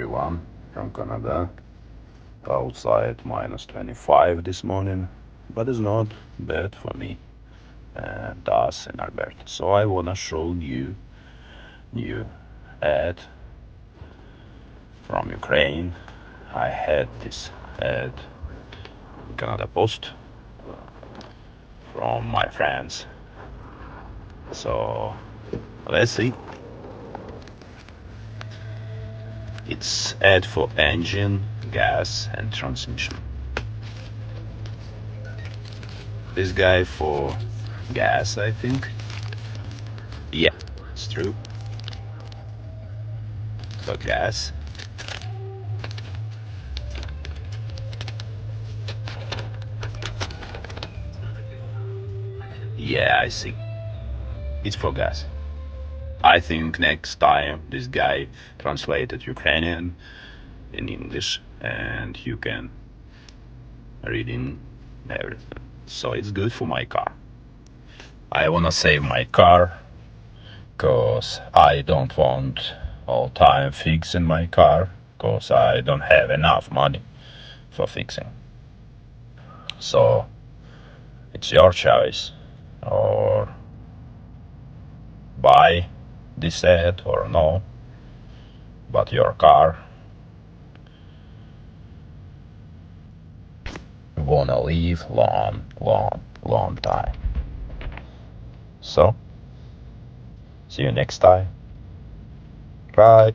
everyone from Canada. Outside -25 this morning, but it's not bad for me and us in Alberta. So I wanna show you new ad from Ukraine. I had this ad in Canada Post from my friends. So let's see. It's ad for engine, gas and transmission. This guy for gas, I think. Yeah, it's true. For gas. Yeah, I see. It's for gas. I think next time this guy translated Ukrainian in English and you can read in everything. So it's good for my car. I wanna save my car because I don't want all time fixing my car because I don't have enough money for fixing. So it's your choice, or buy this set or no, but your car wanna live long time. So see you next time. Bye.